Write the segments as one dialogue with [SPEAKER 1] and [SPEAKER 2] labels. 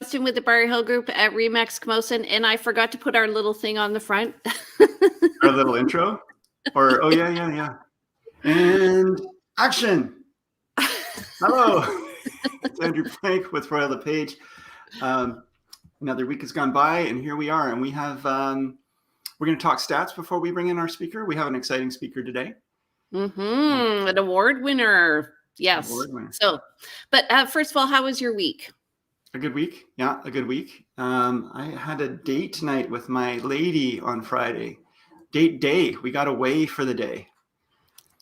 [SPEAKER 1] Johnston with the Bar Hill Group at Remax Camosun, and I forgot to put our little thing on the front.
[SPEAKER 2] Our little intro? Or, oh, yeah. And action! Hello! It's Andrew Plank with Royal LePage. Another week has gone by, and here we are. And we have, we're going to talk stats before we bring in our speaker. We have an exciting speaker today.
[SPEAKER 1] An award winner. Yes.
[SPEAKER 2] Award winner.
[SPEAKER 1] So, but first of all, how was your week?
[SPEAKER 2] A good week. Yeah, a good week. I had a date tonight with my lady on Friday. Date day. We got away for the day.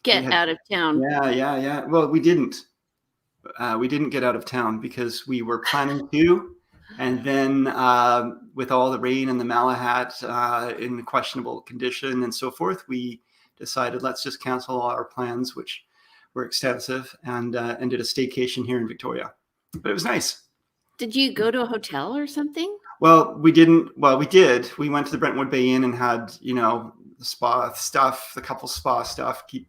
[SPEAKER 1] Out of town.
[SPEAKER 2] Yeah. Well, we didn't. We didn't get out of town because we were planning to. And then with all the rain and the Malahat in questionable condition and so forth, we decided let's just cancel all our plans, which were extensive, and did a staycation here in Victoria. But it was nice.
[SPEAKER 1] Did you go to a hotel or something?
[SPEAKER 2] Well, we didn't. Well, we did. We went to the Brentwood Bay Inn and had, the spa stuff, the couple spa stuff, keep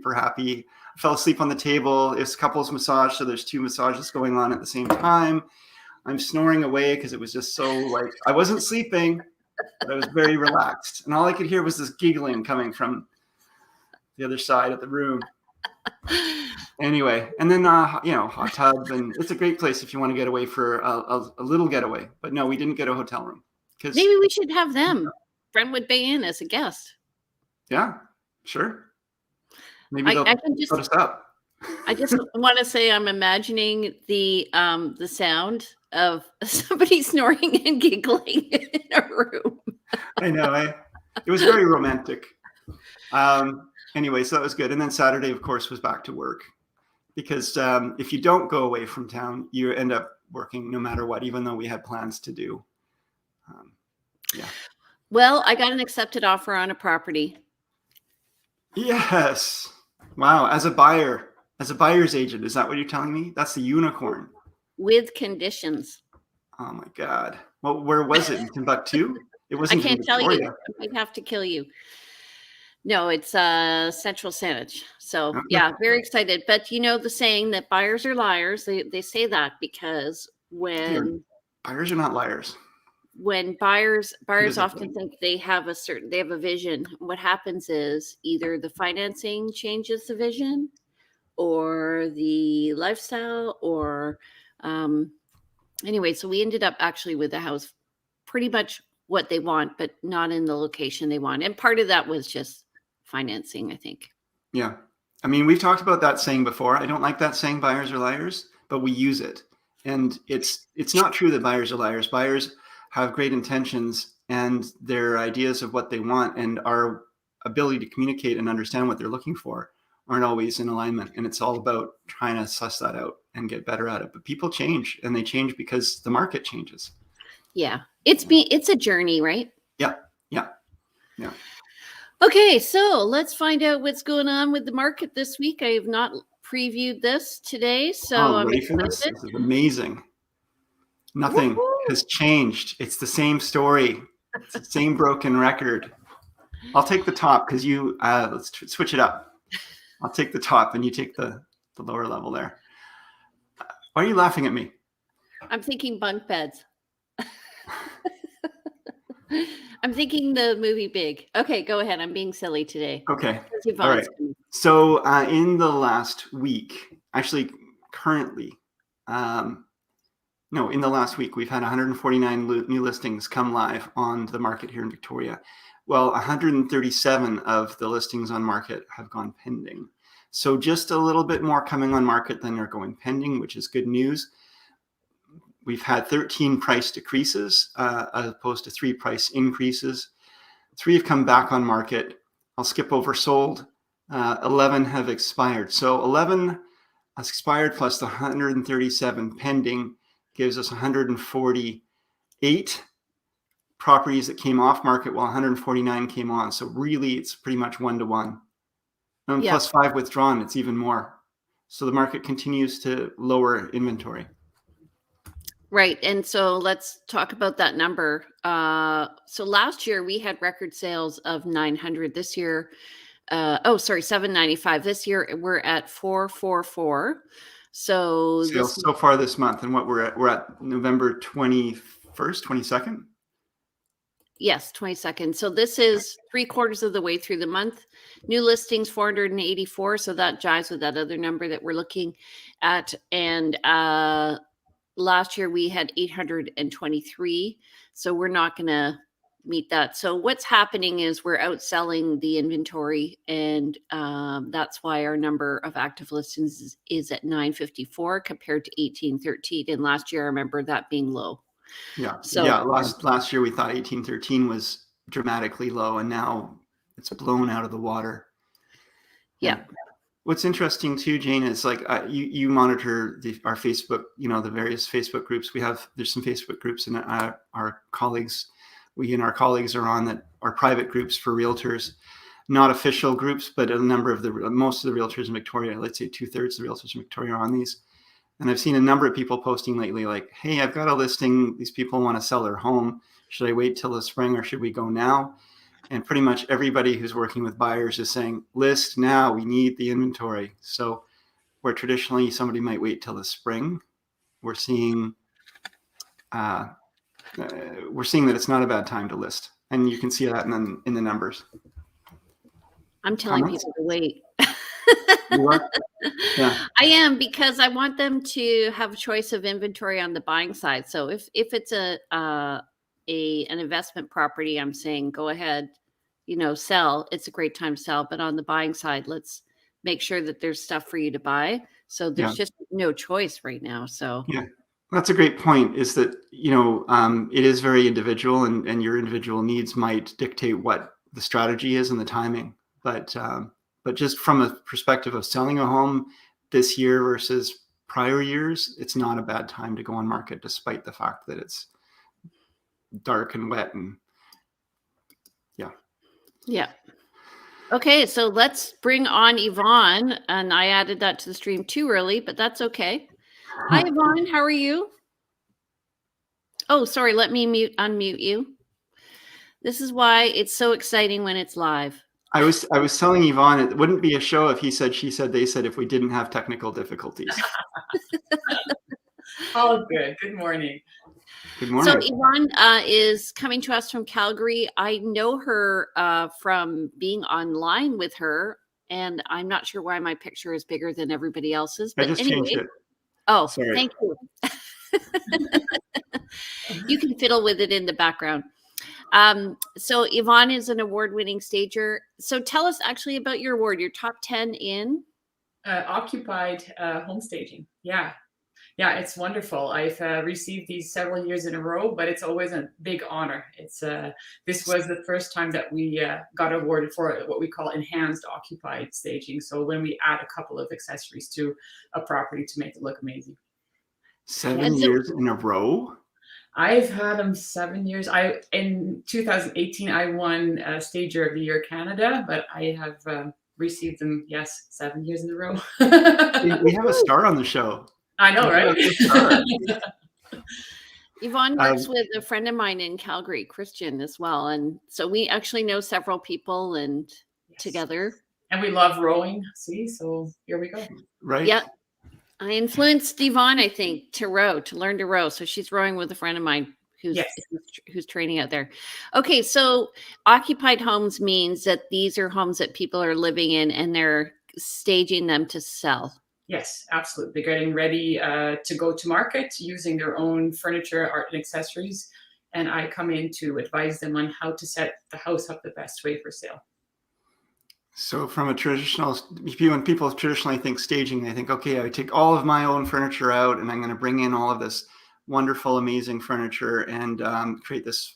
[SPEAKER 2] her happy. I fell asleep on the table. It's couples massage, so there's 2 massages going on at the same time. I'm snoring away because it was just so I wasn't sleeping, but I was very relaxed. And all I could hear was this giggling coming from the other side of the room. Anyway, and then, hot tub, and it's a great place if you want to get away for a little getaway. But no, we didn't get a hotel room.
[SPEAKER 1] Maybe we should have them, Brentwood Bay Inn, as a guest.
[SPEAKER 2] Yeah, sure. Maybe they'll put us up.
[SPEAKER 1] I just want to say I'm imagining the sound of somebody snoring and giggling in a room.
[SPEAKER 2] I know. It was very romantic. Anyway, so that was good. And then Saturday, of course, was back to work. Because if you don't go away from town, you end up working no matter what, even though we had plans to do. Yeah.
[SPEAKER 1] Well, I got an accepted offer on a property.
[SPEAKER 2] Yes. Wow. As a buyer's agent, is that what you're telling me? That's the unicorn.
[SPEAKER 1] With conditions.
[SPEAKER 2] Oh my God. Well, where was it? In Timbuktu? It wasn't.
[SPEAKER 1] I can't tell you. I'd have to kill you. No, it's Central Saanich. So yeah, very excited. But the saying that buyers are liars. They say that because when
[SPEAKER 2] buyers are not liars.
[SPEAKER 1] When buyers often think they have a vision. What happens is either the financing changes the vision, or the lifestyle, or anyway. So we ended up actually with the house pretty much what they want, but not in the location they want. And part of that was just financing, I think.
[SPEAKER 2] Yeah. I mean, we've talked about that saying before. I don't like that saying, buyers are liars, but we use it. And it's not true that buyers are liars. Buyers have great intentions, and their ideas of what they want and our ability to communicate and understand what they're looking for aren't always in alignment. And it's all about trying to suss that out and get better at it. But people change, and they change because the market changes.
[SPEAKER 1] Yeah. It's a journey, right?
[SPEAKER 2] Yeah.
[SPEAKER 1] Okay, so let's find out what's going on with the market this week. I have not previewed this today, so I'm excited.
[SPEAKER 2] This is amazing. Nothing has changed. It's the same story. It's the same broken record. I'll take the top because let's switch it up. I'll take the top and you take the lower level there. Why are you laughing at me?
[SPEAKER 1] I'm thinking bunk beds. I'm thinking the movie Big. Okay, go ahead. I'm being silly today.
[SPEAKER 2] Okay. All right. So in the last week, actually currently, in the last week, we've had 149 new listings come live on the market here in Victoria. Well, 137 of the listings on market have gone pending. So just a little bit more coming on market than are going pending, which is good news. We've had 13 price decreases as opposed to 3 price increases. 3 have come back on market. I'll skip over sold. 11 have expired. So 11 expired plus the 137 pending gives us 148 properties that came off market while 149 came on. So really, it's pretty much 1-to-1. And plus 5 withdrawn, it's even more. So the market continues to lower inventory.
[SPEAKER 1] Right. And so let's talk about that number. So last year we had record sales of 900. This year, 795. This year we're at 444. So
[SPEAKER 2] Sales so far this month, and what we're at November 21st, 22nd.
[SPEAKER 1] Yes, 22nd. So this is 3/4 of the way through the month. New listings 484. So that jives with that other number that we're looking at. And last year we had 823. So we're not going to meet that. So what's happening is we're outselling the inventory, and that's why our number of active listings is at 954 compared to 1813. And last year I remember that being low.
[SPEAKER 2] Yeah.
[SPEAKER 1] So
[SPEAKER 2] yeah. Last year we thought 1813 was dramatically low, and now it's blown out of the water.
[SPEAKER 1] Yeah.
[SPEAKER 2] What's interesting too, Jane, is like you monitor our Facebook, the various Facebook groups. There's some Facebook groups, and our colleagues are on that are private groups for realtors, not official groups, but most of the realtors in Victoria, let's say 2/3 of the realtors in Victoria are on these. And I've seen a number of people posting lately like, hey, I've got a listing. These people want to sell their home. Should I wait till the spring or should we go now? And pretty much everybody who's working with buyers is saying, list now, we need the inventory. So where traditionally somebody might wait till the spring, we're seeing that it's not a bad time to list. And you can see that in the numbers.
[SPEAKER 1] I'm telling people to wait.
[SPEAKER 2] You are? Yeah.
[SPEAKER 1] I am, because I want them to have a choice of inventory on the buying side. So if it's an investment property, I'm saying go ahead, sell. It's a great time to sell. But on the buying side, let's make sure that there's stuff for you to buy. So there's just no choice right now. So
[SPEAKER 2] yeah, that's a great point. Is that it is very individual, and your individual needs might dictate what the strategy is and the timing. But just from a perspective of selling a home this year versus prior years, it's not a bad time to go on market, despite the fact that it's dark and wet and
[SPEAKER 1] yeah. Okay, so let's bring on Yvonne. And I added that to the stream too early, but that's okay. Hi, Yvonne. How are you? Oh, sorry. Let me unmute you. This is why it's so exciting when it's live.
[SPEAKER 2] I was telling Yvonne it wouldn't be a show if he said, she said, they said, if we didn't have technical difficulties.
[SPEAKER 3] Oh, good. Good morning.
[SPEAKER 2] Good morning.
[SPEAKER 1] So Yvonne is coming to us from Calgary. I know her from being online with her, and I'm not sure why my picture is bigger than everybody else's. But
[SPEAKER 2] I just
[SPEAKER 1] anyway,
[SPEAKER 2] changed it.
[SPEAKER 1] Oh,
[SPEAKER 2] sorry.
[SPEAKER 1] Thank you. You can fiddle with it in the background. So Yvonne is an award-winning stager. So tell us actually about your award, your top 10 in
[SPEAKER 3] occupied home staging. Yeah, it's wonderful. I've received these several years in a row, but it's always a big honor. It's this was the first time that we got awarded for what we call enhanced occupied staging. So when we add a couple of accessories to a property to make it look amazing.
[SPEAKER 2] 7 years in a row?
[SPEAKER 3] I've had them 7 years. In 2018, I won Stager of the Year Canada, but I have received them, 7 years in a row.
[SPEAKER 2] We have a star on the show.
[SPEAKER 3] I know, right?
[SPEAKER 1] Yvonne works with a friend of mine in Calgary, Christian, as well. And so we actually know several people and together.
[SPEAKER 3] And we love rowing. See, so here we go.
[SPEAKER 2] Right.
[SPEAKER 1] Yeah. I influenced Yvonne, I think, to learn to row. So she's rowing with a friend of mine who's training out there. Okay, so occupied homes means that these are homes that people are living in and they're staging them to sell.
[SPEAKER 3] Yes, absolutely. They're getting ready to go to market using their own furniture, art, and accessories. And I come in to advise them on how to set the house up the best way for sale.
[SPEAKER 2] So from a when people traditionally think staging, they think, okay, I take all of my own furniture out and I'm going to bring in all of this wonderful, amazing furniture and create this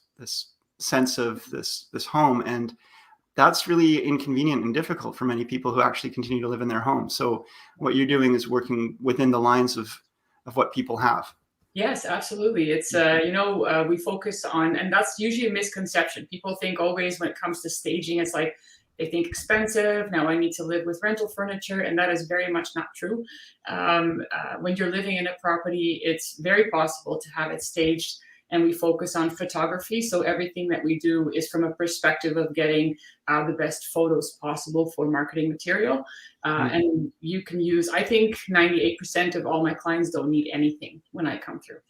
[SPEAKER 2] sense of this home. And that's really inconvenient and difficult for many people who actually continue to live in their home. So what you're doing is working within the lines of what people have.
[SPEAKER 3] Yes, absolutely. It's, we focus on, and that's usually a misconception. People think always when it comes to staging, it's like, they think expensive. Now I need to live with rental furniture. And that is very much not true. When you're living in a property, it's very possible to have it staged and we focus on photography. So everything that we do is from a perspective of getting the best photos possible for marketing material. And you can use, I think 98% of all my clients don't need anything when I come through.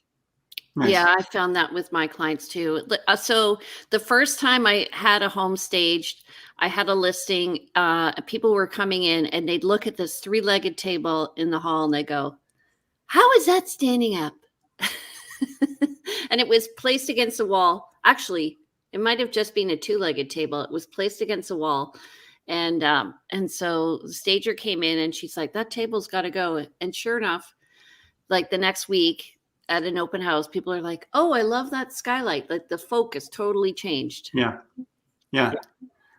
[SPEAKER 2] Nice.
[SPEAKER 1] Yeah, I found that with my clients too. So the first time I had a home staged, I had a listing, people were coming in and they'd look at this 3-legged table in the hall and they go, how is that standing up? And it was placed against the wall. Actually, it might have just been a 2-legged table. It was placed against the wall. And so the stager came in and she's like, that table's got to go. And sure enough, like the next week, at an open house, people are like, oh, I love that skylight. Like the focus totally changed.
[SPEAKER 2] Yeah. Yeah.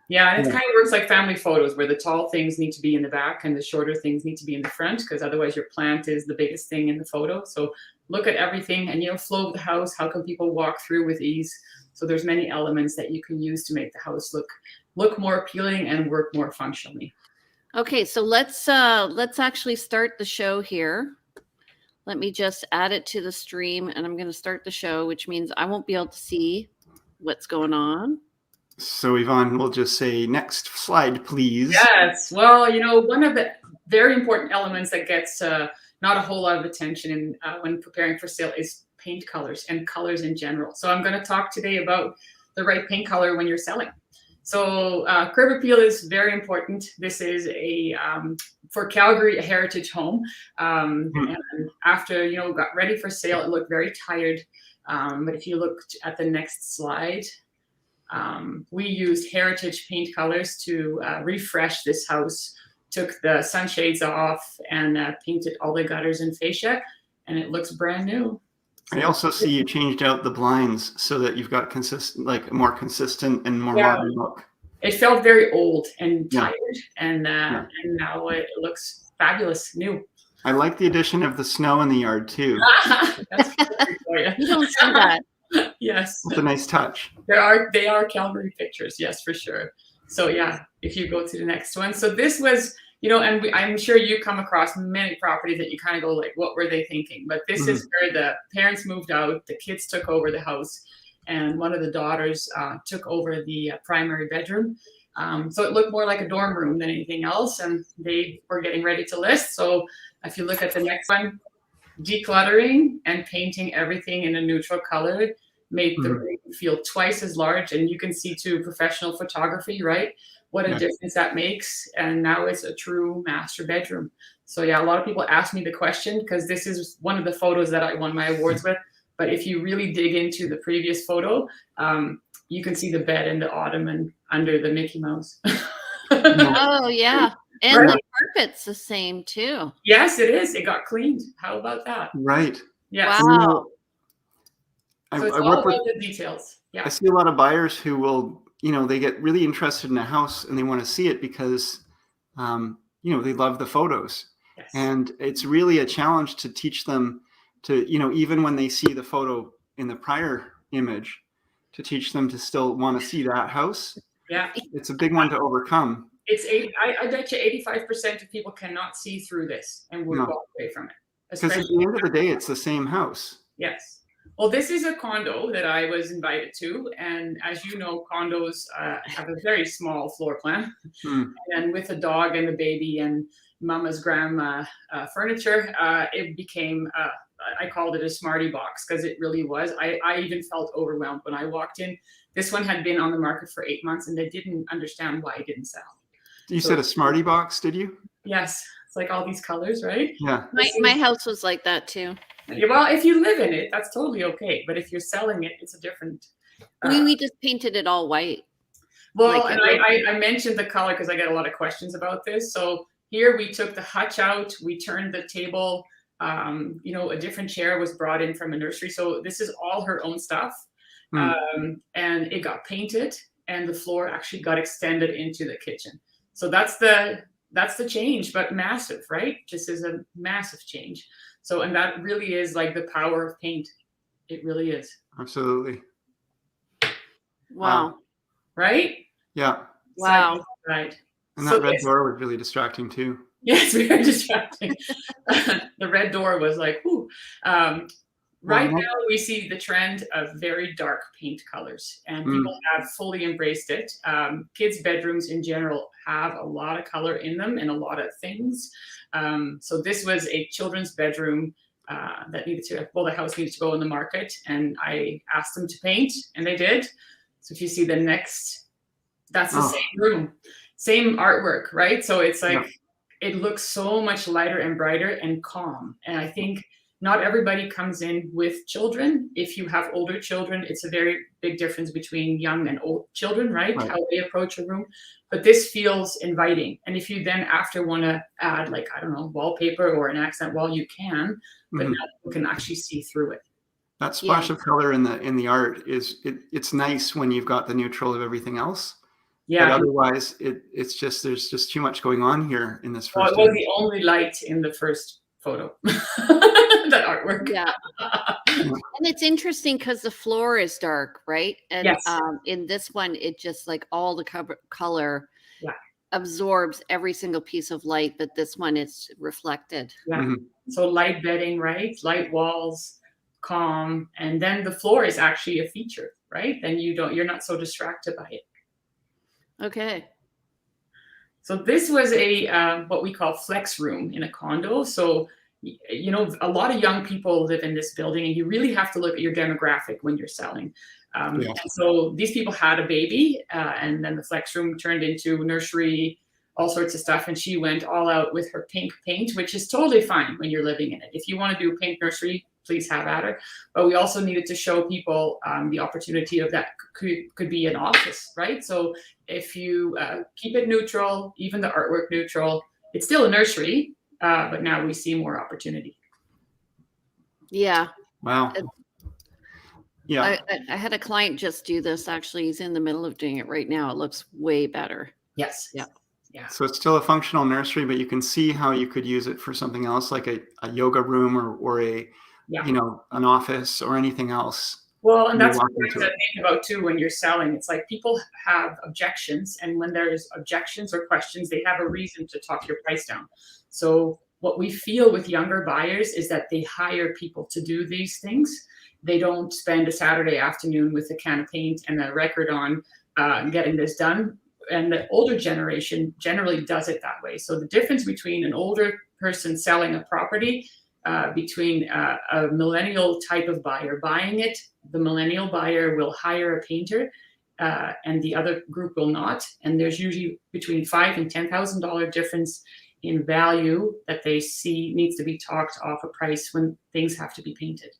[SPEAKER 3] Yeah, and it kind of works like family photos where the tall things need to be in the back and the shorter things need to be in the front, because otherwise your plant is the biggest thing in the photo. So look at everything and, flow of the house. How can people walk through with ease? So there's many elements that you can use to make the house look more appealing and work more functionally.
[SPEAKER 1] Okay, so let's actually start the show here. Let me just add it to the stream and I'm going to start the show, which means I won't be able to see what's going on.
[SPEAKER 2] So Yvonne, we'll just say next slide, please.
[SPEAKER 3] Yes. Well, one of the very important elements that gets not a whole lot of attention when preparing for sale is paint colors and colors in general. So I'm going to talk today about the right paint color when you're selling. So curb appeal is very important. This is for Calgary, a heritage home. And after, got ready for sale, it looked very tired. But if you looked at the next slide, we used heritage paint colors to refresh this house, took the sunshades off and painted all the gutters and fascia, and it looks brand new.
[SPEAKER 2] I also see you changed out the blinds so that you've got a more consistent and more modern look. It
[SPEAKER 3] felt very old and tired, and now it looks fabulous, new.
[SPEAKER 2] I like the addition of the snow in the yard too.
[SPEAKER 3] That's perfect for you.
[SPEAKER 1] You don't see that.
[SPEAKER 2] Yes, it's a nice touch.
[SPEAKER 3] They are Calgary pictures, yes, for sure. So yeah, if you go to the next one. So this was, and I'm sure you come across many properties that you kind of go like, what were they thinking? But this is where the parents moved out, the kids took over the house, and one of the daughters took over the primary bedroom. So it looked more like a dorm room than anything else, and they were getting ready to list. So if you look at the next one, decluttering and painting everything in a neutral color made the room feel twice as large. And you can see too, professional photography, right? What a difference that makes. And now it's a true master bedroom. So yeah, a lot of people ask me the question because this is one of the photos that I won my awards with. But if you really dig into the previous photo, you can see the bed and the ottoman under the Mickey Mouse.
[SPEAKER 1] Oh yeah. And
[SPEAKER 3] right.
[SPEAKER 1] The carpet's the same too.
[SPEAKER 3] Yes, it is. It got cleaned. How about that?
[SPEAKER 2] Right.
[SPEAKER 3] Yes.
[SPEAKER 1] Wow.
[SPEAKER 3] So it's all about the details. Yeah.
[SPEAKER 2] I see a lot of buyers who will, they get really interested in a house and they want to see it because, they love the photos.
[SPEAKER 3] Yes.
[SPEAKER 2] And it's really a challenge to teach them to, even when they see the photo in the prior image, to teach them to still want to see that house.
[SPEAKER 3] Yeah.
[SPEAKER 2] It's a big one to overcome.
[SPEAKER 3] I bet you 85% of people cannot see through this and would walk away from it.
[SPEAKER 2] Because at the end of the day, it's the same house.
[SPEAKER 3] Yes. Well, this is a condo that I was invited to. And as you know, condos have a very small floor plan. And with a dog and the baby and mama's grandma furniture, it became, I called it a smarty box because it really was. I even felt overwhelmed when I walked in. This one had been on the market for 8 months and they didn't understand why it didn't sell.
[SPEAKER 2] You said a smarty box, did you?
[SPEAKER 3] Yes. It's like all these colors, right?
[SPEAKER 2] Yeah.
[SPEAKER 1] My house was like that too.
[SPEAKER 3] Well, if you live in it, that's totally okay. But if you're selling it, it's a different.
[SPEAKER 1] We just painted it all white.
[SPEAKER 3] Well, and I mentioned the color because I get a lot of questions about this. So here we took the hutch out. We turned the table. A different chair was brought in from a nursery. So this is all her own stuff. And it got painted and the floor actually got extended into the kitchen. So that's the change, but massive, right? This is a massive change. So, and that really is like the power of paint. It really is.
[SPEAKER 2] Absolutely.
[SPEAKER 1] Wow.
[SPEAKER 3] Right?
[SPEAKER 2] Yeah.
[SPEAKER 1] Wow.
[SPEAKER 3] Right.
[SPEAKER 2] And that red door was really distracting too.
[SPEAKER 3] Yes, very distracting. The red door was like, whoo. Right now, we see the trend of very dark paint colors, and people have fully embraced it. Kids' bedrooms in general have a lot of color in them and a lot of things. So this was a children's bedroom that needed to, well, the house needed to go in the market, and I asked them to paint, and they did. So if you see the next, that's the same room, same artwork, right? So it's like, it looks so much lighter and brighter and calm. And I think not everybody comes in with children. If you have older children, it's a very big difference between young and old children, right? How they approach a room. But this feels inviting. And if you then after want to add, like, I don't know, wallpaper or an accent wall, you can, but now you can actually see through it.
[SPEAKER 2] That splash of color in the art is, it's nice when you've got the neutral of everything else. Yeah. But otherwise, it's just, there's just too much going on here in this first.
[SPEAKER 3] Well, it was the only light in the first photo. That artwork.
[SPEAKER 1] Yeah. And it's interesting because the floor is dark, right? And in this one, it just like all the color absorbs every single piece of light, but this one is reflected.
[SPEAKER 3] So light bedding, right? Light walls, calm, and then the floor is actually a feature, right? Then you're not so distracted by it.
[SPEAKER 1] Okay.
[SPEAKER 3] So this was a what we call flex room in a condo. So, you know, a lot of young people live in this building, and you really have to look at your demographic when you're selling. And so these people had a baby, and then the flex room turned into nursery, all sorts of stuff. And she went all out with her pink paint, which is totally fine when you're living in it. If you want to do pink nursery, please have at her. But we also needed to show people the opportunity of that could be an office, right? So if you keep it neutral, even the artwork neutral, it's still a nursery, but now we see more opportunity.
[SPEAKER 1] Yeah.
[SPEAKER 2] Wow. Yeah.
[SPEAKER 1] I had a client just do this. Actually, he's in the middle of doing it right now. It looks way better.
[SPEAKER 3] Yes.
[SPEAKER 1] Yeah.
[SPEAKER 3] Yeah.
[SPEAKER 2] So it's still a functional nursery, but you can see how you could use it for something else, like a yoga room or a, you know, an office or anything else.
[SPEAKER 3] Well, and that's what we have to think about too when you're selling. It's like people have objections, and when there's objections or questions, they have a reason to talk your price down. So what we feel with younger buyers is that they hire people to do these things. They don't spend a Saturday afternoon with a can of paint and a record on getting this done. And the older generation generally does it that way. So the difference between an older person selling a property between a millennial type of buyer buying it, the millennial buyer will hire a painter and the other group will not. And there's usually between $5,000 and $10,000 difference in value that they see needs to be talked off a price when things have to be painted.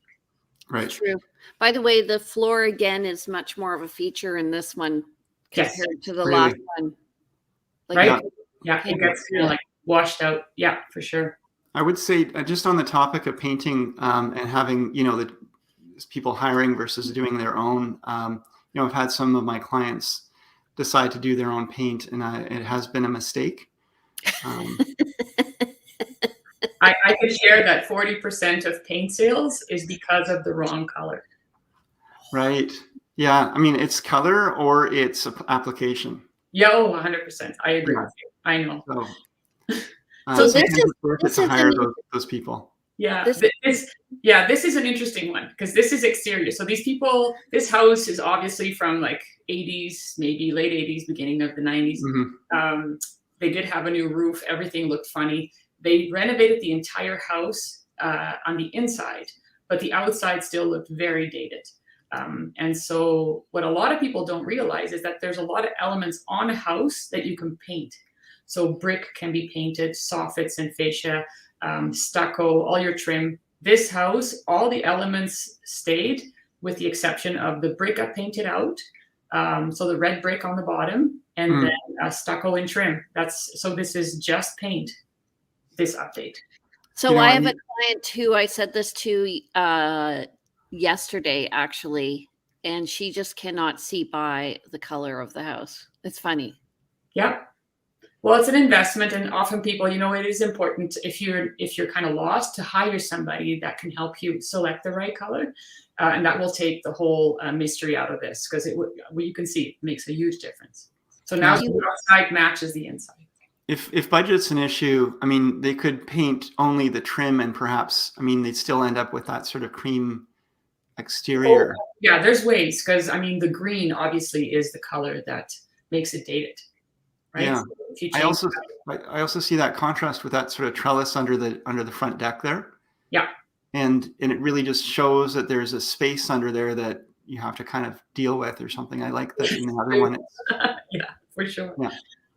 [SPEAKER 2] Right.
[SPEAKER 1] True. By the way, the floor again is much more of a feature in this one compared to the last one. Like,
[SPEAKER 3] right? Yeah, it gets kind of like washed out. Yeah, for sure.
[SPEAKER 2] I would say just on the topic of painting and having, you know, the people hiring versus doing their own, you know, I've had some of my clients decide to do their own paint, and it has been a mistake.
[SPEAKER 3] I could share that 40% of paint sales is because of the wrong color.
[SPEAKER 2] Right. Yeah. I mean, it's color or it's application.
[SPEAKER 3] Yeah, 100%. I agree with you. I know.
[SPEAKER 1] So this is
[SPEAKER 2] to hire those people.
[SPEAKER 3] Yeah, this is an interesting one because this is exterior. So these people, this house is obviously from like 80s, maybe late 80s, beginning of the 90s. They did have a new roof. Everything looked funny. They renovated the entire house on the inside, but the outside still looked very dated. And so what a lot of people don't realize is that there's a lot of elements on a house that you can paint. So brick can be painted, soffits and fascia, stucco, all your trim. This house, all the elements stayed with the exception of the brick I painted out. So the red brick on the bottom and then stucco and trim. So this is just paint, this update.
[SPEAKER 1] So you know, I have a client who I said this to yesterday, actually, and she just cannot see by the color of the house. It's funny.
[SPEAKER 3] Yeah. Well, it's an investment, and often people, you know, it is important if you're kind of lost to hire somebody that can help you select the right color, and that will take the whole mystery out of this because you can see it makes a huge difference. So now the outside matches the inside.
[SPEAKER 2] If budget's an issue, I mean, they could paint only the trim and perhaps, I mean, they'd still end up with that sort of cream exterior?
[SPEAKER 3] Yeah, there's ways, because I mean the green obviously is the color that makes it dated, right?
[SPEAKER 2] Yeah.
[SPEAKER 3] So if you
[SPEAKER 2] I
[SPEAKER 3] change
[SPEAKER 2] also see that contrast with that sort of trellis under the front deck there.
[SPEAKER 3] yeah.
[SPEAKER 2] And it really just shows that there's a space under there that you have to kind of deal with or something. I like that in the other one.
[SPEAKER 3] Yeah, for sure.
[SPEAKER 2] Yeah.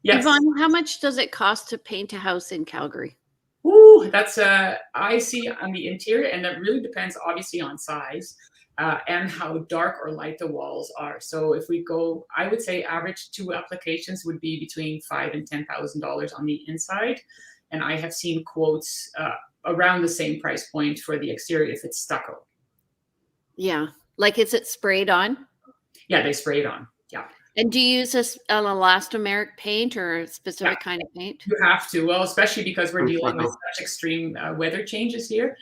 [SPEAKER 3] Yes.
[SPEAKER 1] Yvonne, how much does it cost to paint a house in Calgary?
[SPEAKER 3] Ooh, that's I see on the interior, and that really depends obviously on size and how dark or light the walls are. So if we go, I would say average 2 applications would be between $5,000 and $10,000 on the inside, and I have seen quotes around the same price point for the exterior if it's stucco.
[SPEAKER 1] Yeah. Like, is it sprayed on?
[SPEAKER 3] Yeah, they spray it on. Yeah.
[SPEAKER 1] And do you use an elastomeric paint or a specific kind of paint?
[SPEAKER 3] You have to, well, especially because we're dealing with
[SPEAKER 2] stucco.
[SPEAKER 3] such extreme weather changes here.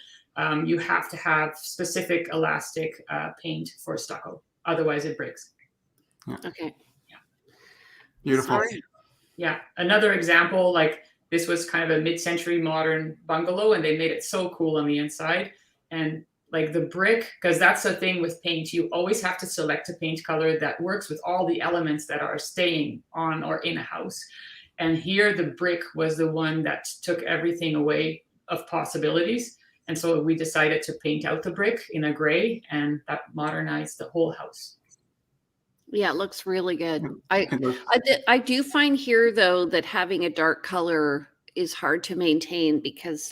[SPEAKER 3] You have to have specific elastic paint for stucco. Otherwise, it breaks.
[SPEAKER 2] Yeah.
[SPEAKER 1] Okay.
[SPEAKER 3] Yeah.
[SPEAKER 2] Beautiful.
[SPEAKER 1] Sorry.
[SPEAKER 3] Yeah. Another example, like this was kind of a mid-century modern bungalow, and they made it so cool on the inside. And like the brick, because that's the thing with paint, you always have to select a paint color that works with all the elements that are staying on or in a house. And here the brick was the one that took everything away of possibilities. And so we decided to paint out the brick in a gray, and that modernized the whole house.
[SPEAKER 1] Yeah, it looks really good. I do find here though that having a dark color is hard to maintain because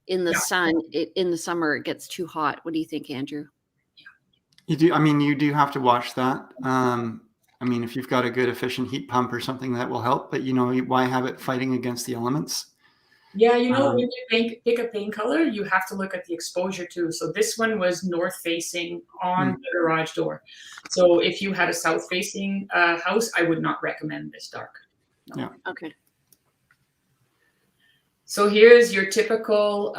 [SPEAKER 1] in the sun, in the summer, it gets too hot. What do you think, Andrew?
[SPEAKER 2] You do. I mean, you do have to watch that. I mean, if you've got a good efficient heat pump or something, that will help. But why have it fighting against the elements?
[SPEAKER 3] Yeah, when you pick a paint color, you have to look at the exposure too. So this one was north facing on the garage door. So if you had a south facing house, I would not recommend this dark. No.
[SPEAKER 2] Yeah.
[SPEAKER 1] Okay.
[SPEAKER 3] So here's your typical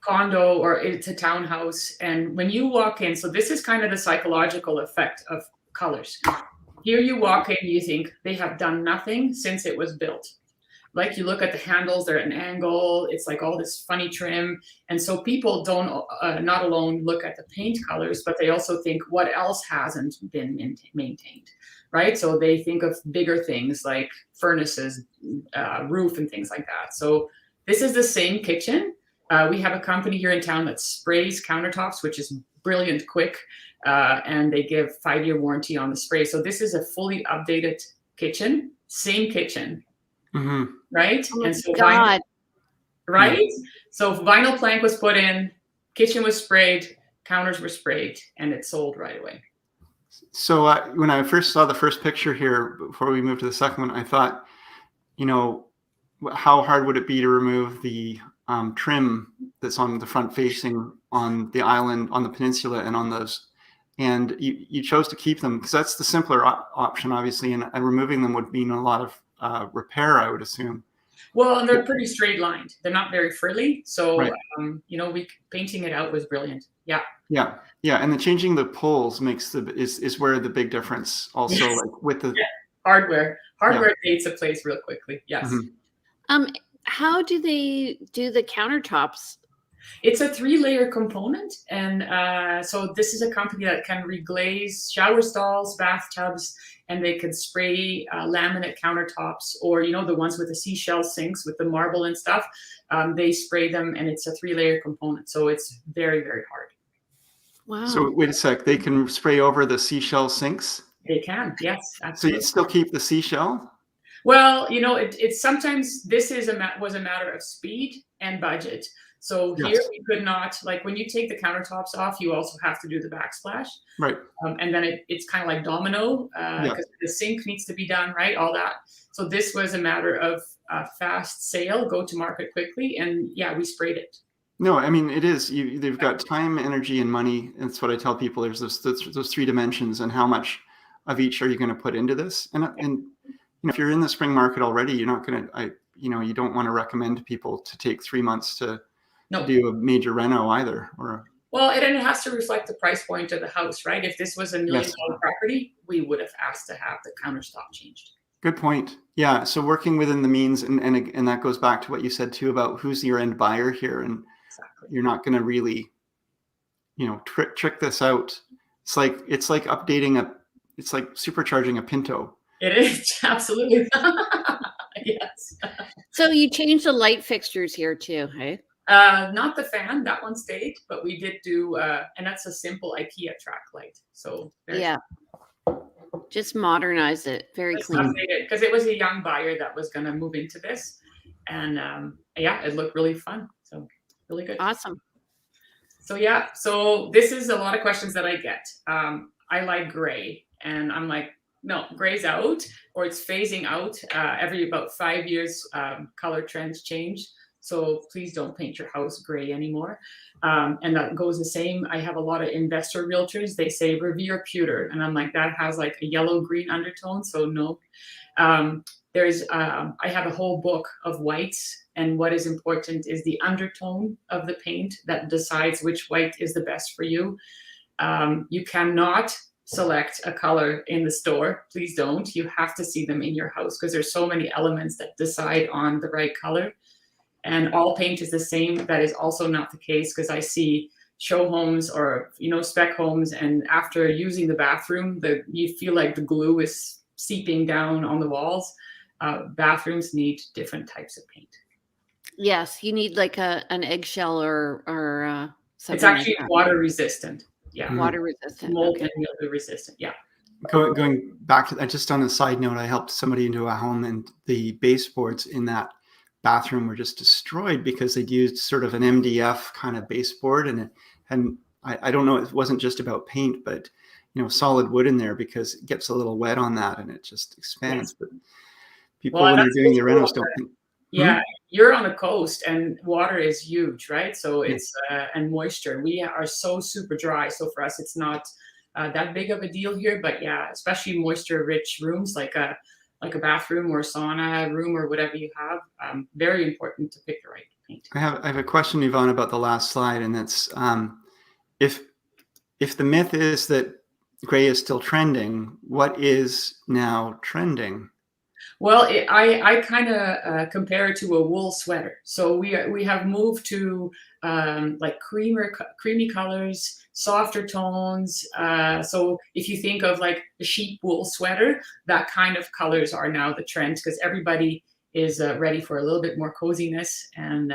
[SPEAKER 3] condo, or it's a townhouse. And when you walk in, so this is kind of the psychological effect of colors. Here you walk in, you think they have done nothing since it was built. Like you look at the handles, they're at an angle. It's like all this funny trim. And so people don't not alone look at the paint colors, but they also think what else hasn't been maintained, right? So they think of bigger things like furnaces, roof, and things like that. So this is the same kitchen. We have a company here in town that sprays countertops, which is brilliant quick. And they give 5-year warranty on the spray. So this is a fully updated kitchen, same kitchen.
[SPEAKER 2] Mm-hmm.
[SPEAKER 3] Right?
[SPEAKER 1] Oh
[SPEAKER 3] and so
[SPEAKER 1] God.
[SPEAKER 3] right? So vinyl plank was put in, kitchen was sprayed, counters were sprayed, and it sold right away.
[SPEAKER 2] So when I first saw the first picture here, before we moved to the second one, I thought, how hard would it be to remove the trim that's on the front facing on the island, on the peninsula, and on those? And you chose to keep them because that's the simpler option, obviously, and removing them would mean a lot of repair, I would assume.
[SPEAKER 3] Well, and they're pretty straight lined. They're not very frilly. So,
[SPEAKER 2] right.
[SPEAKER 3] Painting it out was brilliant. Yeah.
[SPEAKER 2] Yeah. Yeah. And the changing the poles is where the big difference also, yes. Like with the
[SPEAKER 3] hardware dates a place real quickly. Yes.
[SPEAKER 2] Mm-hmm.
[SPEAKER 1] How do they do the countertops?
[SPEAKER 3] It's a 3-layer component. And so this is a company that can reglaze shower stalls, bathtubs, and they can spray laminate countertops, or, the ones with the seashell sinks with the marble and stuff. They spray them, and it's a 3-layer component. So it's very, very hard.
[SPEAKER 1] Wow.
[SPEAKER 2] So wait a sec. They can spray over the seashell sinks?
[SPEAKER 3] They can, yes. Absolutely.
[SPEAKER 2] So you still keep the seashell?
[SPEAKER 3] Well, it's sometimes this was a matter of speed and budget. So here we could not, like when you take the countertops off, you also have to do the backsplash.
[SPEAKER 2] Right.
[SPEAKER 3] And then it's kind of like domino because the sink needs to be done, right? All that. So this was a matter of fast sale, go to market quickly. And we sprayed it.
[SPEAKER 2] No, I mean, it is. They've got time, energy, and money. That's what I tell people. There's those 3 dimensions, and how much of each are you going to put into this? And if you're in the spring market already, you're not going to, you don't want to recommend people to take 3 months to do a major reno either.
[SPEAKER 3] Well, and it has to reflect the price point of the house, right? If this was $1 million property, we would have asked to have the countertop changed.
[SPEAKER 2] Good point. Yeah. So working within the means, and that goes back to what you said too about who's your end buyer here, and you're not going to really, trick this out. It's like updating it's like supercharging a Pinto.
[SPEAKER 3] It is, absolutely. Yes.
[SPEAKER 1] So you changed the light fixtures here too, hey?
[SPEAKER 3] Not the fan, that one stayed, but we did do, and that's a simple IKEA track light. So
[SPEAKER 1] yeah, just modernize it, very clean.
[SPEAKER 3] Because it was a young buyer that was going to move into this, and yeah, it looked really fun. So really good.
[SPEAKER 1] Awesome.
[SPEAKER 3] So yeah, so this is a lot of questions that I get. I like gray, and I'm like, no, gray's out, or it's phasing out. Every about 5 years, color trends change. So please don't paint your house gray anymore. And that goes the same. I have a lot of investor realtors. They say revere pewter. And I'm like, that has like a yellow-green undertone. So no. I have a whole book of whites. And what is important is the undertone of the paint that decides which white is the best for you. You cannot select a color in the store. Please don't. You have to see them in your house because there's so many elements that decide on the right color. And all paint is the same. That is also not the case because I see show homes or spec homes, and after using the bathroom, you feel like the glue is seeping down on the walls. Bathrooms need different types of paint.
[SPEAKER 1] Yes, you need like an eggshell or something.
[SPEAKER 3] It's actually
[SPEAKER 1] like
[SPEAKER 3] water resistant. Yeah,
[SPEAKER 1] water resistant,
[SPEAKER 3] mold and mildew resistant. Yeah.
[SPEAKER 2] Going back to that, just on a side note, I helped somebody into a home, and the baseboards in that bathroom were just destroyed because they'd used sort of an MDF kind of baseboard, and I don't know, it wasn't just about paint, but solid wood in there, because it gets a little wet on that and it just expands. Yes. But people, when they're doing their renos, don't think.
[SPEAKER 3] Yeah, you're on the coast and water is huge, right? So it's and moisture. We are so super dry, so for us it's not that big of a deal here. But yeah, especially moisture-rich rooms like a bathroom or a sauna room or whatever you have, very important to pick the right paint.
[SPEAKER 2] I have a question, Yvonne, about the last slide, and that's if the myth is that gray is still trending, what is now trending?
[SPEAKER 3] Well, I kind of compare it to a wool sweater. So we have moved to like creamy colors, softer tones. So if you think of like a sheep wool sweater, that kind of colors are now the trend because everybody is ready for a little bit more coziness, and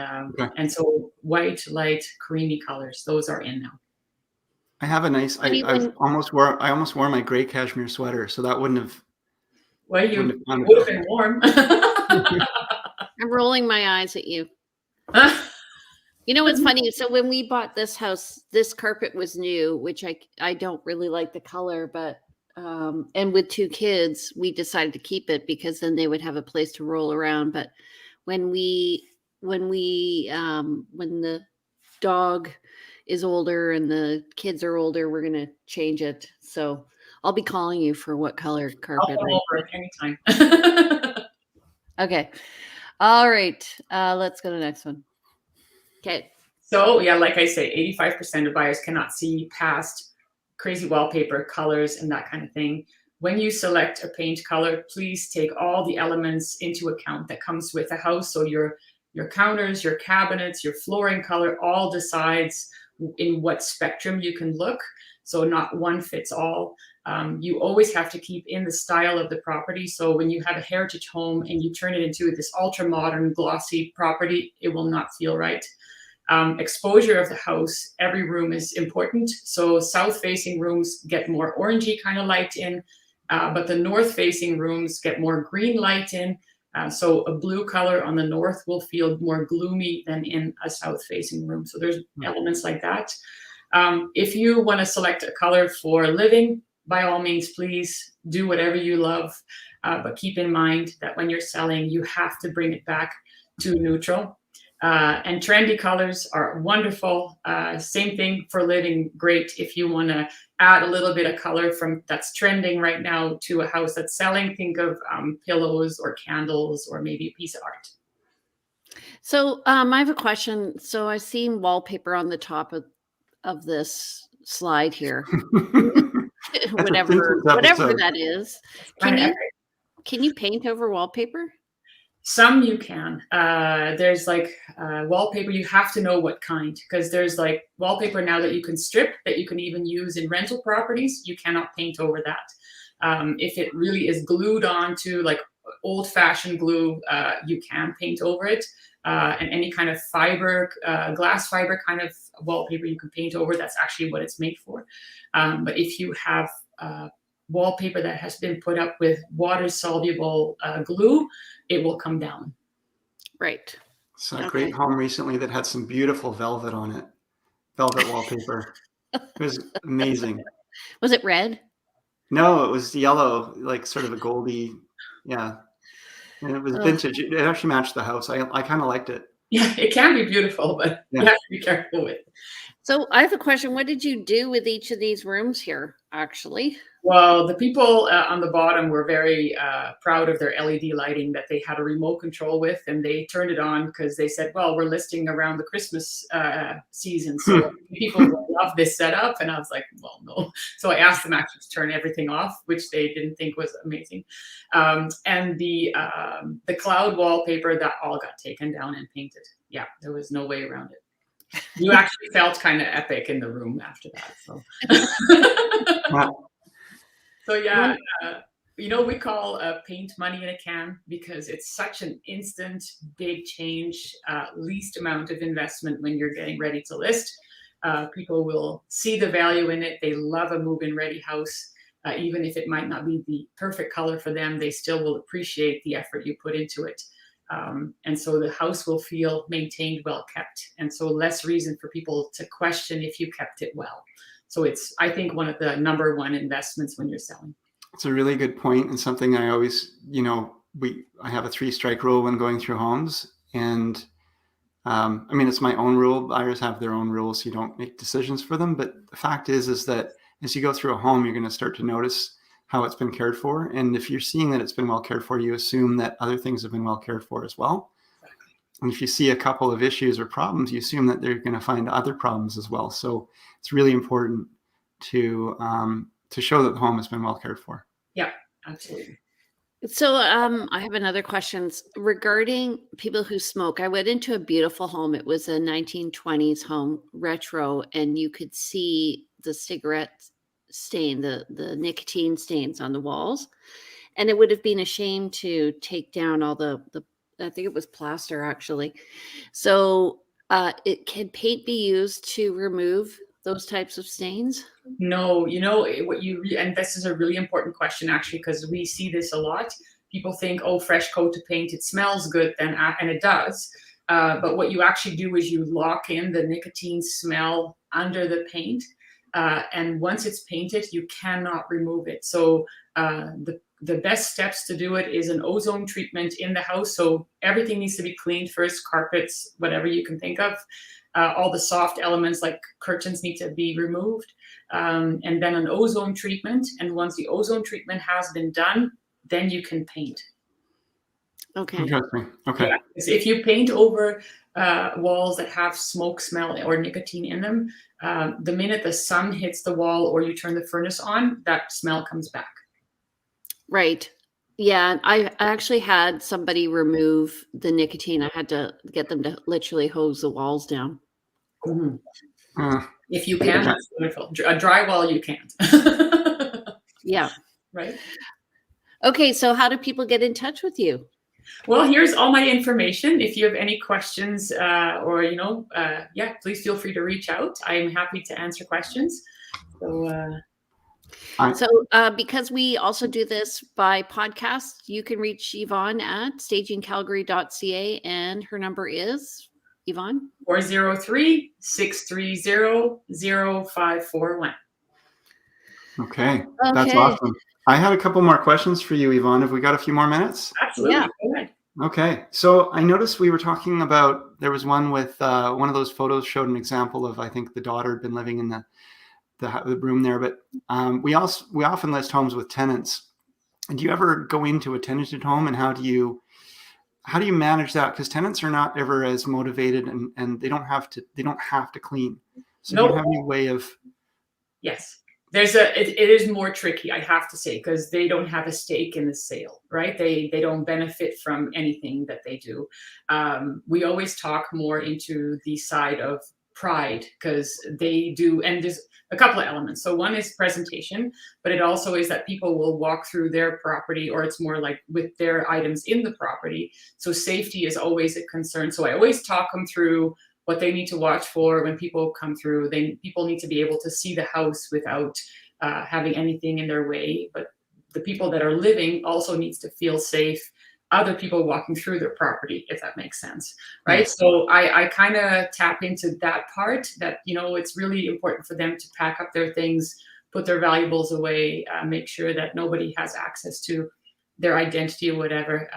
[SPEAKER 3] so white, light, creamy colors, those are in now.
[SPEAKER 2] I have a nice. I almost wore my gray cashmere sweater, so that wouldn't have.
[SPEAKER 3] Well, you would have been warm.
[SPEAKER 1] I'm rolling my eyes at you. You know what's funny? So when we bought this house, this carpet was new, which I don't really like the color, but and with 2 kids, we decided to keep it because then they would have a place to roll around. But when the dog is older and the kids are older, we're gonna change it. So I'll be calling you for what color carpet.
[SPEAKER 3] I'll come over anytime.
[SPEAKER 1] Okay. All right. Let's go to the next one. Okay.
[SPEAKER 3] So yeah, like I say, 85% of buyers cannot see past crazy wallpaper, colors, and that kind of thing. When you select a paint color, please take all the elements into account that comes with the house. So your counters, your cabinets, your flooring color all decides in what spectrum you can look. So not one fits all. You always have to keep in the style of the property. So when you have a heritage home and you turn it into this ultra modern glossy property, it will not feel right. Exposure of the house, every room is important. So south facing rooms get more orangey kind of light in, but the north facing rooms get more green light in. So a blue color on the north will feel more gloomy than in a south facing room. So there's elements like that. If you want to select a color for living, by all means, please do whatever you love. But keep in mind that when you're selling, you have to bring it back to neutral. And trendy colors are wonderful. Same thing for living, great. If you want to add a little bit of color from that's trending right now to a house that's selling, think of pillows or candles or maybe a piece of art.
[SPEAKER 1] So I have a question. So I've seen wallpaper on the top of this slide here. whatever that is. Can you paint over wallpaper?
[SPEAKER 3] Some you can. There's like wallpaper. You have to know what kind, because there's like wallpaper now that you can strip, that you can even use in rental properties. You cannot paint over that. If it really is glued onto like old-fashioned glue, you can paint over it. And any kind of fiber, glass fiber kind of wallpaper you can paint over. That's actually what it's made for. But if you have wallpaper that has been put up with water-soluble glue, it will come down.
[SPEAKER 1] Right.
[SPEAKER 2] So a great home recently that had some beautiful velvet on it. Velvet wallpaper. It was amazing.
[SPEAKER 1] Was it red?
[SPEAKER 2] No, it was yellow, like sort of a goldy, yeah. And it was vintage. It actually matched the house. I kind of liked it.
[SPEAKER 3] Yeah, it can be beautiful, but you have to be careful with it.
[SPEAKER 1] So I have a question. What did you do with each of these rooms here, actually?
[SPEAKER 3] Well, the people on the bottom were very proud of their LED lighting that they had a remote control with, and they turned it on because they said, well, we're listing around the Christmas season, so people will love this setup. And I was like, well, no. So I asked them actually to turn everything off, which they didn't think was amazing. And the cloud wallpaper, that all got taken down and painted. Yeah, there was no way around it. You actually felt kind of epic in the room after that. So. So yeah, we call paint money in a can, because it's such an instant, big change, least amount of investment when you're getting ready to list. People will see the value in it. They love a move-in ready house. Even if it might not be the perfect color for them, they still will appreciate the effort you put into it. And so the house will feel maintained, well kept. And so less reason for people to question if you kept it well. So it's, I think, one of the #1 investments when you're selling.
[SPEAKER 2] It's a really good point, and something I always, I have a 3-strike rule when going through homes. And I mean, it's my own rule. Buyers have their own rules, so you don't make decisions for them. But the fact is that as you go through a home, you're going to start to notice how it's been cared for. And if you're seeing that it's been well cared for, you assume that other things have been well cared for as well. And if you see a couple of issues or problems, you assume that they're going to find other problems as well. So it's really important to show that the home has been well cared for.
[SPEAKER 3] Yeah, absolutely.
[SPEAKER 1] So I have another question regarding people who smoke. I went into a beautiful home. It was a 1920s home, retro, and you could see the cigarette stain, the nicotine stains on the walls. And it would have been a shame to take down all the I think it was plaster, actually. So can paint be used to remove those types of stains?
[SPEAKER 3] No, and this is a really important question, actually, because we see this a lot. People think, oh, fresh coat of paint, it smells good then, and it does. But what you actually do is you lock in the nicotine smell under the paint. And once it's painted, you cannot remove it. So the best steps to do it is an ozone treatment in the house. So everything needs to be cleaned first, carpets, whatever you can think of. All the soft elements like curtains need to be removed. And then an ozone treatment. And once the ozone treatment has been done, then you can paint.
[SPEAKER 1] Okay.
[SPEAKER 2] Interesting. Okay.
[SPEAKER 3] Yeah. If you paint over walls that have smoke, smell, or nicotine in them, the minute the sun hits the wall or you turn the furnace on, that smell comes back.
[SPEAKER 1] Right. Yeah. I actually had somebody remove the nicotine. I had to get them to literally hose the walls down.
[SPEAKER 3] Mm-hmm. If you can, that's wonderful. A drywall, you can't.
[SPEAKER 1] Yeah.
[SPEAKER 3] Right.
[SPEAKER 1] Okay. So how do people get in touch with you?
[SPEAKER 3] Well, here's all my information. If you have any questions please feel free to reach out. I'm happy to answer questions.
[SPEAKER 1] So because we also do this by podcast, you can reach Yvonne at stagingcalgary.ca, and her number is, Yvonne?
[SPEAKER 3] 403-630-0541.
[SPEAKER 2] Okay, that's awesome. I had a couple more questions for you, Yvonne. Have we got a few more minutes?
[SPEAKER 3] Absolutely.
[SPEAKER 1] Yeah.
[SPEAKER 3] Go ahead.
[SPEAKER 2] Okay, so I noticed we were talking about, there was one with one of those photos showed an example of, I think the daughter had been living in the room there, but we often list homes with tenants. And do you ever go into a tenanted home, and how do you manage that? Because tenants are not ever as motivated, and they don't have to clean. So do you have any way of?
[SPEAKER 3] Yes. it is more tricky, I have to say, because they don't have a stake in the sale, right? They don't benefit from anything that they do. We always talk more into the side of pride, because they do, and there's a couple of elements. So one is presentation, but it also is that people will walk through their property, or it's more like with their items in the property. So safety is always a concern. So I always talk them through what they need to watch for when people come through. People need to be able to see the house without having anything in their way. But the people that are living also needs to feel safe. Other people walking through their property, if that makes sense, right?
[SPEAKER 2] Yes.
[SPEAKER 3] So I kind of tap into that part, that, you know, it's really important for them to pack up their things, put their valuables away, make sure that nobody has access to their identity or whatever.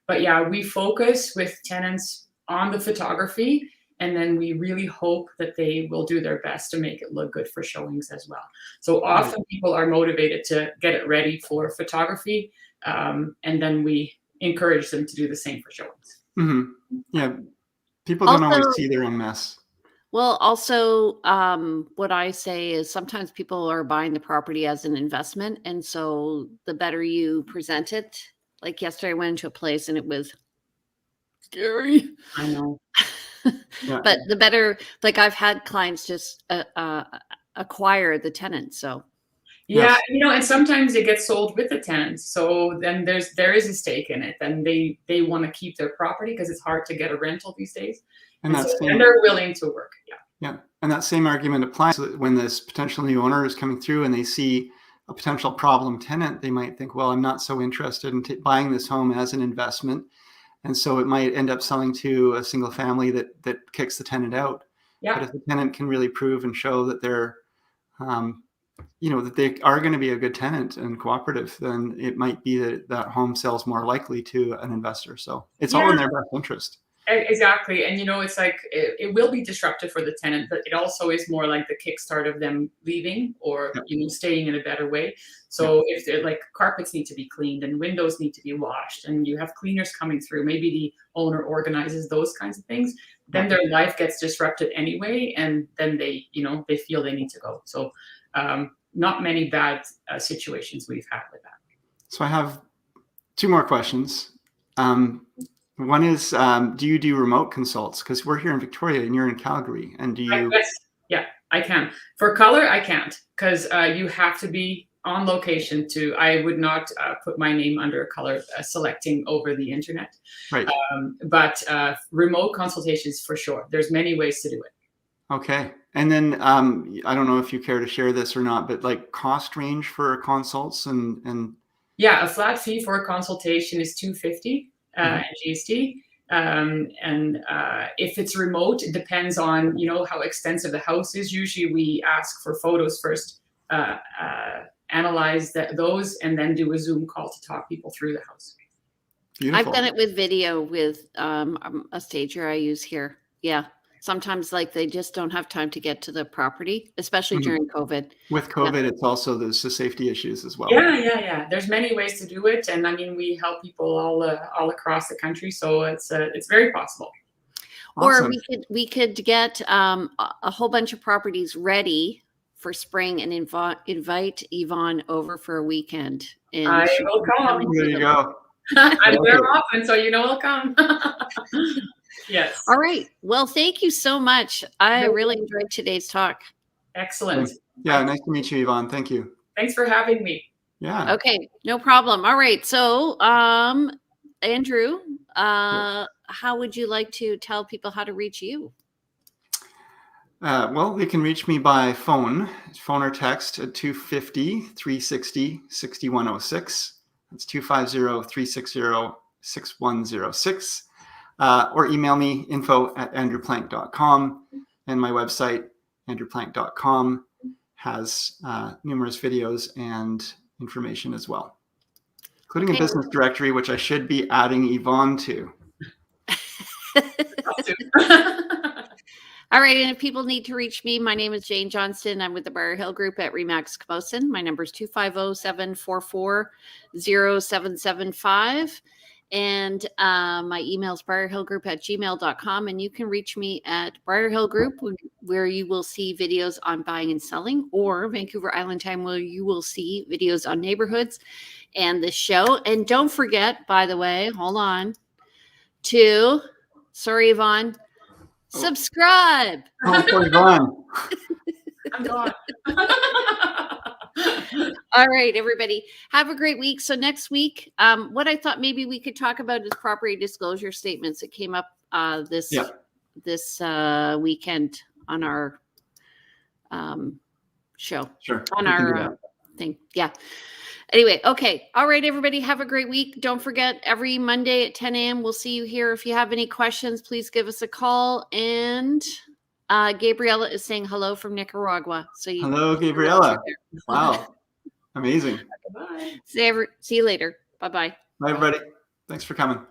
[SPEAKER 3] But yeah, we focus with tenants on the photography, and then we really hope that they will do their best to make it look good for showings as well. So often people are motivated to get it ready for photography, and then we encourage them to do the same for showings.
[SPEAKER 2] Mm-hmm. Yeah, people don't
[SPEAKER 1] Also,
[SPEAKER 2] always see their own mess.
[SPEAKER 1] well, also, what I say is sometimes people are buying the property as an investment. And so the better you present it, like yesterday I went into a place and it was scary.
[SPEAKER 3] I know.
[SPEAKER 2] Yeah.
[SPEAKER 1] But the better, like I've had clients just acquire the tenant. So
[SPEAKER 3] Yeah,
[SPEAKER 2] Yes.
[SPEAKER 3] you know, and sometimes it gets sold with the tenant. So then there is a stake in it. Then they want to keep their property because it's hard to get a rental these days.
[SPEAKER 2] And
[SPEAKER 3] And they're willing to work. Yeah.
[SPEAKER 2] Yeah, and that same argument applies when this potential new owner is coming through and they see a potential problem tenant. They might think, well, I'm not so interested in buying this home as an investment. And so it might end up selling to a single family that kicks the tenant out.
[SPEAKER 3] Yeah.
[SPEAKER 2] But if the tenant can really prove and show that they're, that they are going to be a good tenant and cooperative, then it might be that that home sells more likely to an investor. So it's all in their best interest.
[SPEAKER 3] Exactly. And, you know, it's like it will be disruptive for the tenant, but it also is more like the kickstart of them leaving or, you know, staying in a better way. So if they're like, carpets need to be cleaned and windows need to be washed and you have cleaners coming through, maybe the owner organizes those kinds of things, then their life gets disrupted anyway. And then they, you know, they feel they need to go. So not many bad situations we've had with that. So
[SPEAKER 2] I have two more questions. One is, do you do remote consults? Because we're here in Victoria and you're in Calgary. And do you?
[SPEAKER 3] Yeah, I can. For color, I can't, because you have to be on location to. I would not put my name under a color selecting over the internet.
[SPEAKER 2] Right.
[SPEAKER 3] But remote consultations for sure. There's many ways to do it.
[SPEAKER 2] Okay. And then I don't know if you care to share this or not, but like cost range for consults and.
[SPEAKER 3] Yeah, a flat fee for a consultation is $250. GST. And if it's remote, it depends on, you know, how extensive the house is. Usually we ask for photos first, analyze those, and then do a Zoom call to talk people through the house.
[SPEAKER 2] Beautiful.
[SPEAKER 1] I've done it with video with a stager I use here. Yeah. Sometimes like they just don't have time to get to the property, especially during COVID.
[SPEAKER 2] With COVID, it's also there's the safety issues as well.
[SPEAKER 3] Yeah. There's many ways to do it. And I mean, we help people all across the country. So it's very possible.
[SPEAKER 1] Awesome. Or we could get a whole bunch of properties ready for spring and invite Yvonne over for a weekend. And
[SPEAKER 3] I will come.
[SPEAKER 2] There you go.
[SPEAKER 3] I'm there often, so you know I'll come. Yes.
[SPEAKER 1] All right. Well, thank you so much. I really enjoyed today's talk.
[SPEAKER 3] Excellent.
[SPEAKER 2] Yeah, nice to meet you, Yvonne. Thank you.
[SPEAKER 3] Thanks for having me.
[SPEAKER 2] Yeah.
[SPEAKER 1] Okay, no problem. All right. So, Andrew, how would you like to tell people how to reach you?
[SPEAKER 2] Well, they can reach me by phone or text at 250-360-6106. That's 250-360-6106. Or email me info@andrewplank.com, and my website andrewplank.com has numerous videos and information as well, including a business directory, which I should be adding Yvonne to.
[SPEAKER 1] All right. And if people need to reach me, my name is Johnston. I'm with the Briar Hill Group at Remax Camosun. My number is 250-744-0775. And my email is briarhillgroup@gmail.com. And you can reach me at Briar Hill Group, where you will see videos on buying and selling, or Vancouver Island Time, where you will see videos on neighborhoods and the show. And don't forget, by the way, hold on, sorry, Yvonne, subscribe.
[SPEAKER 2] Oh, poor Yvonne.
[SPEAKER 3] I'm gone.
[SPEAKER 1] All right, everybody. Have a great week. So next week, what I thought maybe we could talk about is property disclosure statements. It came up this weekend on our show.
[SPEAKER 2] Sure.
[SPEAKER 1] On our thing. Yeah. Anyway, okay. All right, everybody. Have a great week. Don't forget, every Monday at 10 a.m. we'll see you here. If you have any questions, please give us a call. And Gabriella is saying hello from Nicaragua. So
[SPEAKER 2] hello, Gabriella. Wow. Amazing.
[SPEAKER 3] Bye.
[SPEAKER 1] See you later. Bye-bye.
[SPEAKER 2] Bye, everybody. Thanks for coming.